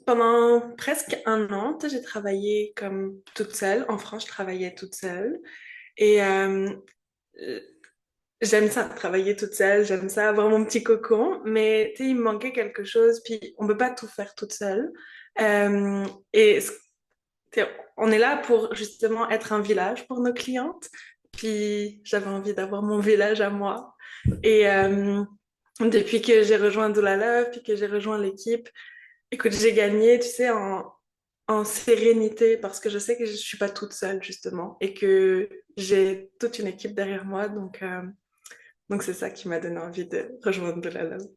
Pendant presque un an, tu sais, j'ai travaillé comme toute seule. En France, je travaillais toute seule. Et euh, j'aime ça, travailler toute seule. J'aime ça, avoir mon petit cocon. Mais tu sais, il me manquait quelque chose. Puis on peut pas tout faire toute seule. Euh, et tu sais, on est là pour justement être un village pour nos clientes. Puis j'avais envie d'avoir mon village à moi. Et depuis que j'ai rejoint Doula Love, puis que j'ai rejoint l'équipe, écoute, j'ai gagné, tu sais, en sérénité parce que je sais que je suis pas toute seule, justement, et que j'ai toute une équipe derrière moi. Donc c'est ça qui m'a donné envie de rejoindre de la Love.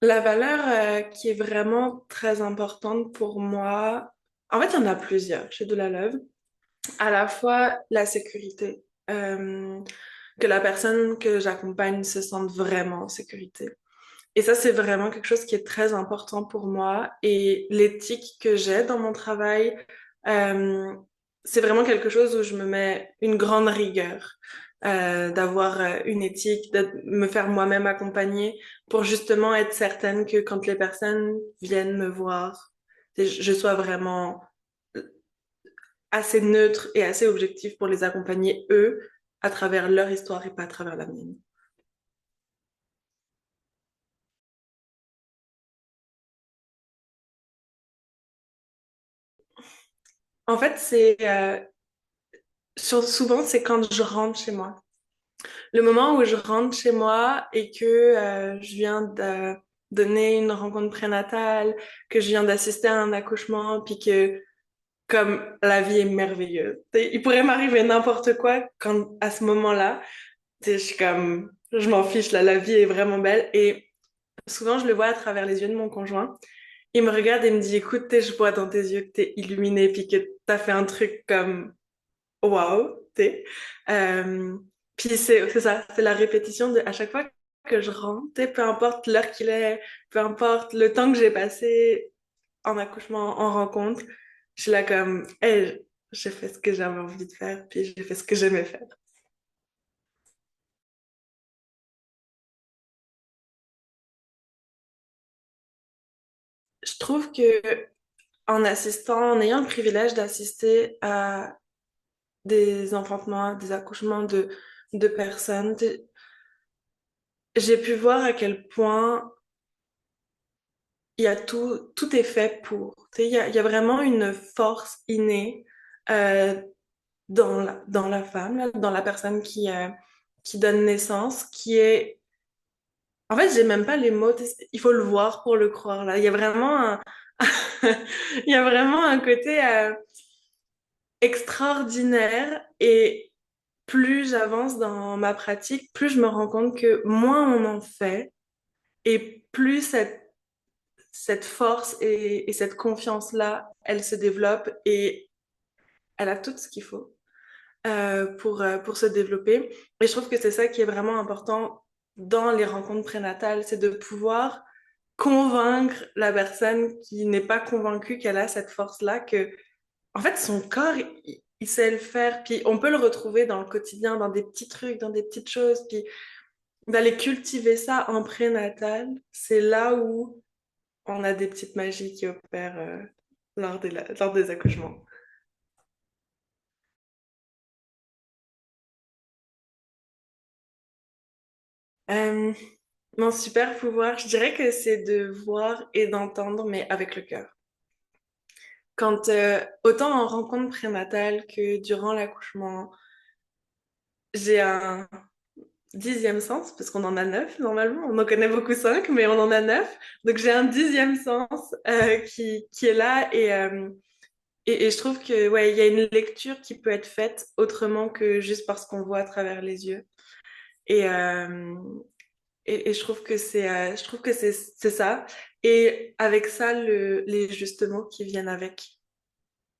La valeur qui est vraiment très importante pour moi, en fait, il y en a plusieurs chez De la Love. À la fois la sécurité, que la personne que j'accompagne se sente vraiment en sécurité. Et ça, c'est vraiment quelque chose qui est très important pour moi. Et l'éthique que j'ai dans mon travail, euh, c'est vraiment quelque chose où je me mets une grande rigueur, d'avoir une éthique, de me faire moi-même accompagner pour justement être certaine que quand les personnes viennent me voir, je sois vraiment assez neutre et assez objectif pour les accompagner eux à travers leur histoire et pas à travers la mienne. En fait, souvent c'est quand je rentre chez moi. Le moment où je rentre chez moi et que je viens de donner une rencontre prénatale, que je viens d'assister à un accouchement, puis que comme la vie est merveilleuse. T'sais, il pourrait m'arriver n'importe quoi quand à ce moment-là, je suis comme je m'en fiche là, la vie est vraiment belle et souvent je le vois à travers les yeux de mon conjoint. Il me regarde et me dit écoute, je vois dans tes yeux que t'es illuminé puis que t'as fait un truc comme waouh, t'es. Euh, Puis c'est ça, c'est la répétition de à chaque fois que je rentre, peu importe l'heure qu'il est, peu importe le temps que j'ai passé en accouchement, en rencontre, je suis là comme, hey, j'ai fait ce que j'avais envie de faire, puis j'ai fait ce que j'aimais faire. Je trouve que en assistant, en ayant le privilège d'assister à des enfantements, des accouchements de personnes, j'ai pu voir à quel point il y a tout est fait pour. Tu sais, il y a vraiment une force innée euh, dans la femme, là, dans la personne qui donne naissance, qui est... En fait, j'ai même pas les mots, tu sais, il faut le voir pour le croire, là. Il y a vraiment il y a vraiment un côté extraordinaire et plus j'avance dans ma pratique, plus je me rends compte que moins on en fait et plus cette force et cette confiance-là, elle se développe et elle a tout ce qu'il faut pour se développer. Et je trouve que c'est ça qui est vraiment important dans les rencontres prénatales, c'est de pouvoir convaincre la personne qui n'est pas convaincue qu'elle a cette force-là, que en fait son corps, il sait le faire, puis on peut le retrouver dans le quotidien, dans des petits trucs, dans des petites choses, puis d'aller cultiver ça en prénatal, c'est là où on a des petites magies qui opèrent lors des accouchements. Euh, Mon super pouvoir, je dirais que c'est de voir et d'entendre, mais avec le cœur. Quand, autant en rencontre prénatale que durant l'accouchement, j'ai un dixième sens, parce qu'on en a neuf normalement, on en connaît beaucoup cinq, mais on en a neuf. Donc j'ai un dixième sens qui est là et je trouve que ouais, il y a une lecture qui peut être faite autrement que juste parce qu'on voit à travers les yeux. Et, euh, et je trouve que c'est ça. Et avec ça, les justes mots qui viennent avec,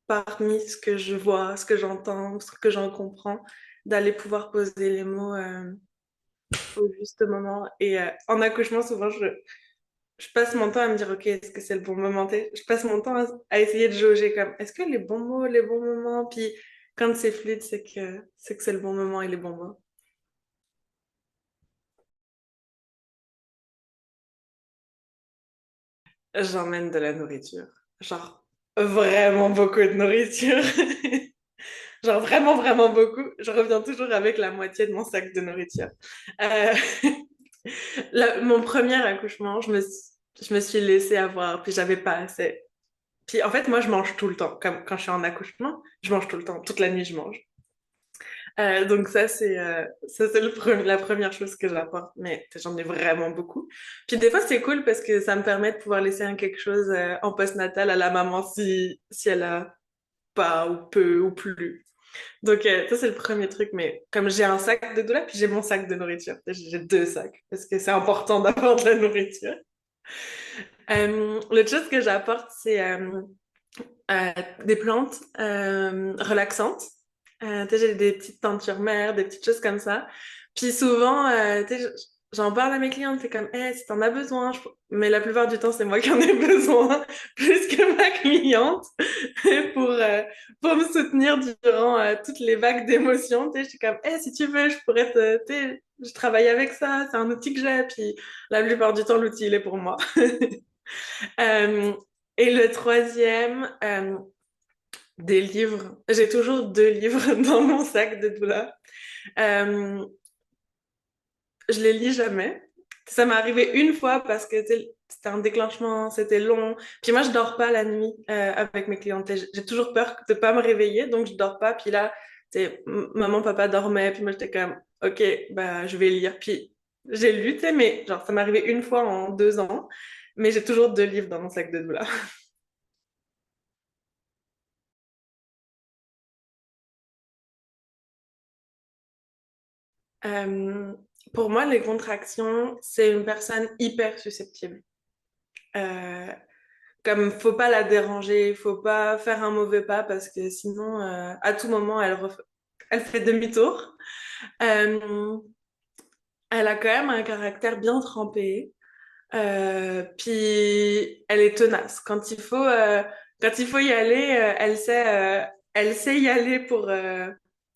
parmi ce que je vois, ce que j'entends, ce que j'en comprends, d'aller pouvoir poser les mots au juste moment. Et en accouchement, souvent, je passe mon temps à me dire, OK, est-ce que c'est le bon moment? Je passe mon temps à essayer de jauger comme, est-ce que les bons mots, les bons moments? Puis quand c'est fluide, c'est que c'est le bon moment et les bons mots. j'emmène de la nourriture. Genre, vraiment beaucoup de nourriture. Genre, vraiment, vraiment beaucoup. Je reviens toujours avec la moitié de mon sac de nourriture. Euh, mon premier accouchement, je me suis laissée avoir, puis j'avais pas assez. Puis en fait, moi, je mange tout le temps. Comme quand je suis en accouchement, je mange tout le temps. Toute la nuit, je mange. Donc ça, c'est la première chose que j'apporte. Mais j'en ai vraiment beaucoup. Puis des fois, c'est cool parce que ça me permet de pouvoir laisser quelque chose en postnatal à la maman si elle a pas ou peu ou plus. Donc ça, c'est le premier truc. Mais comme j'ai un sac de douleur, puis j'ai mon sac de nourriture. J'ai deux sacs parce que c'est important d'avoir de la nourriture. L'autre chose que j'apporte, c'est euh, des plantes relaxantes. Tu sais, j'ai des petites tentures mères, des petites choses comme ça. Puis souvent, tu sais, j'en parle à mes clientes, c'est comme, hey, si t'en as besoin, mais la plupart du temps, c'est moi qui en ai besoin, plus que ma cliente, pour, euh, pour me soutenir durant toutes les vagues d'émotions. Tu sais, je suis comme, hey, si tu veux, je pourrais tu sais, je travaille avec ça, c'est un outil que j'ai, puis la plupart du temps, l'outil, il est pour moi. Euh, et le troisième, des livres. J'ai toujours deux livres dans mon sac de doula. Euh, je les lis jamais. Ça m'est arrivé une fois parce que tu sais, c'était un déclenchement, c'était long. Puis moi, je dors pas la nuit avec mes clientes. J'ai toujours peur de pas me réveiller, donc je dors pas. Puis là, tu sais, maman, papa dormaient. Puis moi, j'étais comme, ok, bah, je vais lire. Puis j'ai lu, tu sais, mais genre, ça m'est arrivé une fois en 2 ans. Mais j'ai toujours deux livres dans mon sac de doula. Euh, pour moi, les contractions, c'est une personne hyper susceptible. Euh, Comme faut pas la déranger, faut pas faire un mauvais pas parce que sinon, à tout moment, elle fait demi-tour. Euh, Elle a quand même un caractère bien trempé. Puis elle est tenace. Quand il faut y aller, elle sait y aller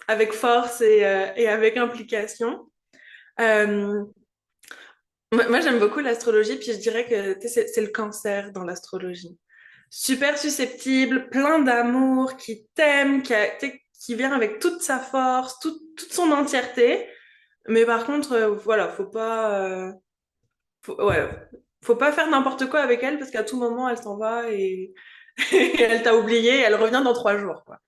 avec force et avec implication. Euh, moi, j'aime beaucoup l'astrologie, puis je dirais que tu sais, c'est le cancer dans l'astrologie. Super susceptible, plein d'amour, qui t'aime, tu sais, qui vient avec toute sa force, toute son entièreté. Mais par contre, voilà, ouais, faut pas faire n'importe quoi avec elle parce qu'à tout moment, elle s'en va et, et elle t'a oublié et elle revient dans 3 jours, quoi.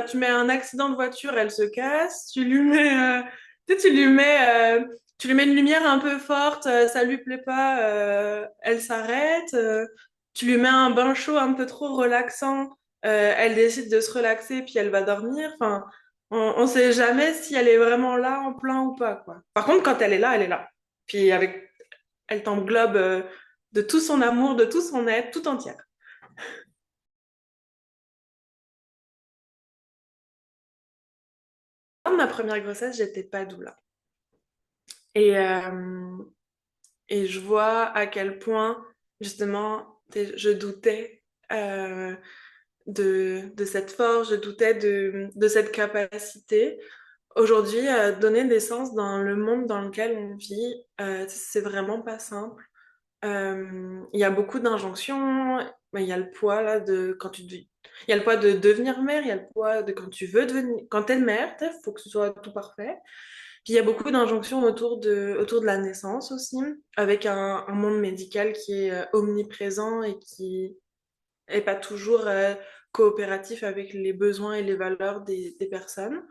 Tu mets un accident de voiture, elle se casse, tu sais, tu lui mets une lumière un peu forte, ça lui plaît pas, elle s'arrête, tu lui mets un bain chaud un peu trop relaxant, elle décide de se relaxer puis elle va dormir, enfin, on sait jamais si elle est vraiment là en plein ou pas, quoi. Par contre, quand elle est là, elle est là. Puis elle t'englobe de tout son amour, de tout son être, tout entière. Lors de ma première grossesse, j'étais pas doula. Et, euh, et je vois à quel point, justement, je doutais de cette force, je doutais de cette capacité. Aujourd'hui, donner des sens dans le monde dans lequel on vit, c'est vraiment pas simple. Il y a beaucoup d'injonctions, mais il y a le poids là de quand il y a le poids de devenir mère, il y a le poids de quand tu veux devenir, quand t'es mère, il faut que ce soit tout parfait. Puis il y a beaucoup d'injonctions autour de la naissance aussi, avec un monde médical qui est omniprésent et qui est pas toujours coopératif avec les besoins et les valeurs des personnes.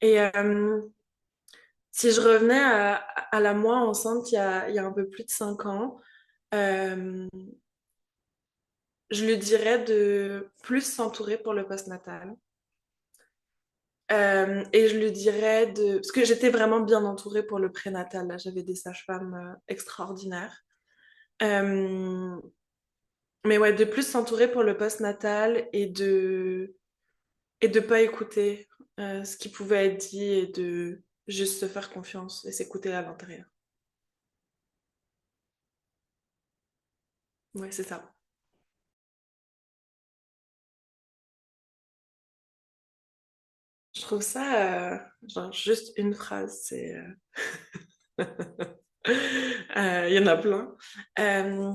Et si je revenais à la moi enceinte il y a un peu plus de 5 ans, euh, je lui dirais de plus s'entourer pour le postnatal. Et je lui dirais de... Parce que j'étais vraiment bien entourée pour le prénatal. Là, j'avais des sages-femmes extraordinaires. Euh, mais ouais, de plus s'entourer pour le postnatal et de pas écouter ce qui pouvait être dit et de juste se faire confiance et s'écouter à l'intérieur. Ouais, c'est ça. Je trouve ça, genre, juste une phrase, c'est... Il y en a plein. Euh,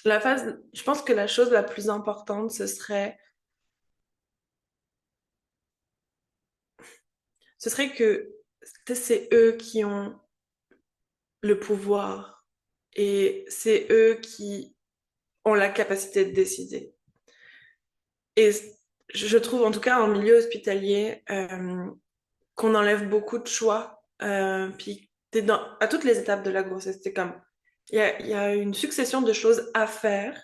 Je pense que la chose la plus importante, ce serait que c'est eux qui ont le pouvoir et c'est eux qui ont la capacité de décider. Et je trouve, en tout cas, en milieu hospitalier, qu'on enlève beaucoup de choix. Puis à toutes les étapes de la grossesse, c'est comme, il y a une succession de choses à faire.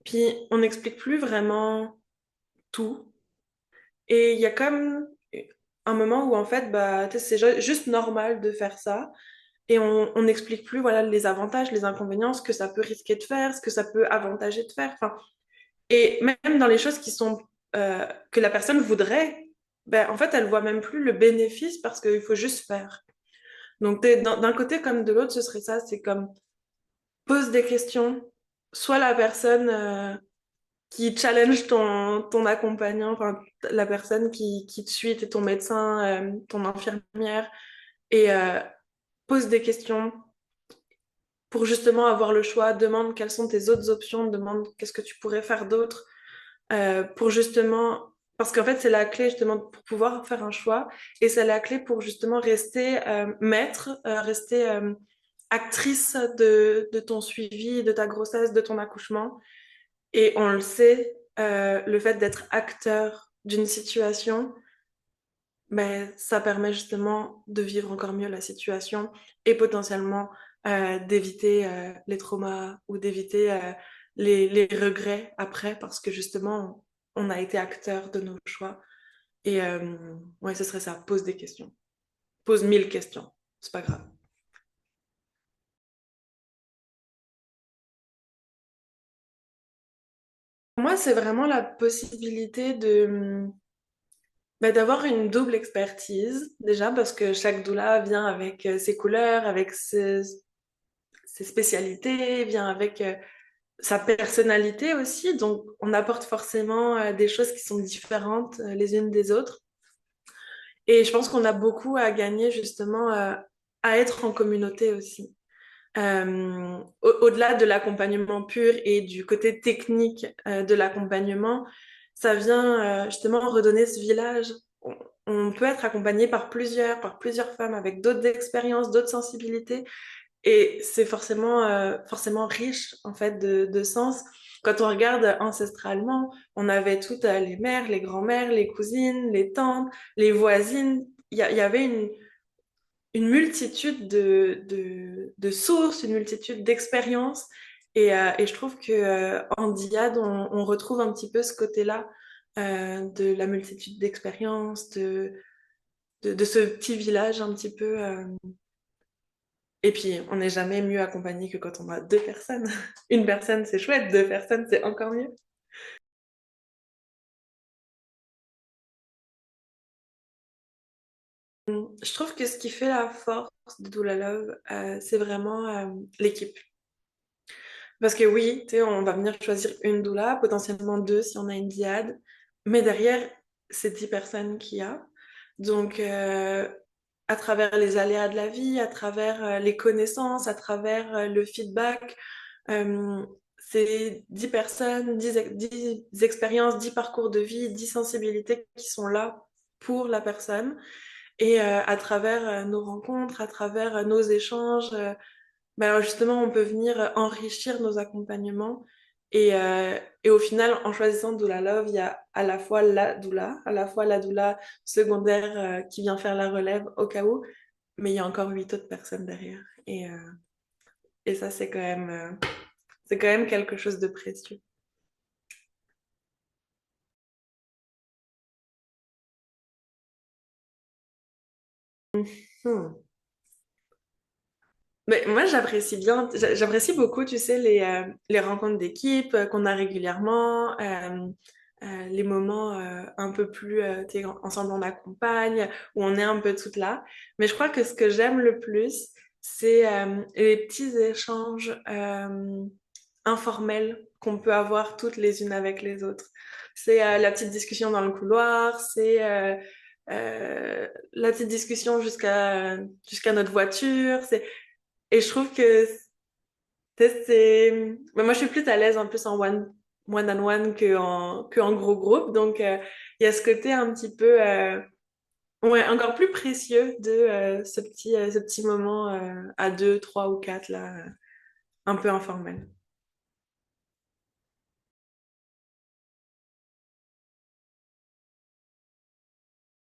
Puis on n'explique plus vraiment tout. Et il y a comme un moment où en fait, bah, tu sais, c'est juste normal de faire ça. Et on n'explique plus voilà, les avantages, les inconvénients, ce que ça peut risquer de faire, ce que ça peut avantager de faire. Enfin, et même dans les choses qui sont que la personne voudrait, ben, en fait, elle voit même plus le bénéfice parce qu'il faut juste faire. Donc, d'un côté comme de l'autre, ce serait ça, c'est comme pose des questions, soit la personne qui challenge ton accompagnant, enfin, la personne qui te suit, t'es ton médecin, ton infirmière, et pose des questions pour justement avoir le choix, demande quelles sont tes autres options, demande qu'est-ce que tu pourrais faire d'autre pour justement, parce qu'en fait c'est la clé justement pour pouvoir faire un choix et c'est la clé pour justement rester maître, rester actrice de ton suivi, de ta grossesse, de ton accouchement. Et on le sait, le fait d'être acteur d'une situation, ben, ça permet justement de vivre encore mieux la situation et potentiellement d'éviter les traumas ou d'éviter les regrets après parce que justement on a été acteur de nos choix. Et ouais, ce serait ça, pose des questions. Pose 1000 questions, c'est pas grave. Pour moi, c'est vraiment la possibilité ben, d'avoir une double expertise, déjà parce que chaque doula vient avec ses couleurs, avec ses spécialités, vient avec sa personnalité aussi. Donc, on apporte forcément des choses qui sont différentes les unes des autres. Et je pense qu'on a beaucoup à gagner justement à être en communauté aussi. Au-delà de l'accompagnement pur et du côté technique de l'accompagnement, ça vient justement redonner ce village. On peut être accompagné par plusieurs femmes avec d'autres expériences, d'autres sensibilités. Et c'est forcément riche, en fait, de sens. Quand on regarde ancestralement, on avait toutes les mères, les grands-mères, les cousines, les tantes, les voisines. Il y avait une multitude de sources, une multitude d'expériences. Et je trouve que en Diade, on retrouve un petit peu ce côté-là de la multitude d'expériences, de ce petit village un petit peu. Et puis, on n'est jamais mieux accompagné que quand on a deux personnes. Une personne, c'est chouette, deux personnes, c'est encore mieux. Je trouve que ce qui fait la force de Doula Love, c'est vraiment l'équipe. Parce que oui, tu sais, on va venir choisir une doula, potentiellement deux si on a une diade, mais derrière, c'est 10 personnes qu'il y a. Donc, à travers les aléas de la vie, à travers les connaissances, à travers le feedback, euh, c'est 10 personnes, 10 expériences, 10 parcours de vie, 10 sensibilités qui sont là pour la personne. Et à travers nos rencontres, à travers nos échanges, ben alors justement, on peut venir enrichir nos accompagnements. Et au final, en choisissant Doula Love, il y a à la fois la doula, à la fois la doula secondaire qui vient faire la relève au cas où, mais il y a encore 8 autres personnes derrière. Et ça, c'est quand même quelque chose de précieux. Hmm. Mais moi, j'apprécie beaucoup, tu sais, les rencontres d'équipe qu'on a régulièrement, les moments un peu plus, tu sais, ensemble on accompagne, où on est un peu toutes là. Mais je crois que ce que j'aime le plus, c'est les petits échanges informels qu'on peut avoir toutes les unes avec les autres. C'est la petite discussion dans le couloir, c'est la petite discussion jusqu'à notre voiture. Et je trouve que Mais moi, je suis plus à l'aise en plus en one-on-one que en gros groupe. Donc, il y a ce côté un petit peu, ouais, encore plus précieux de ce petit moment à deux, trois ou quatre, là, un peu informel.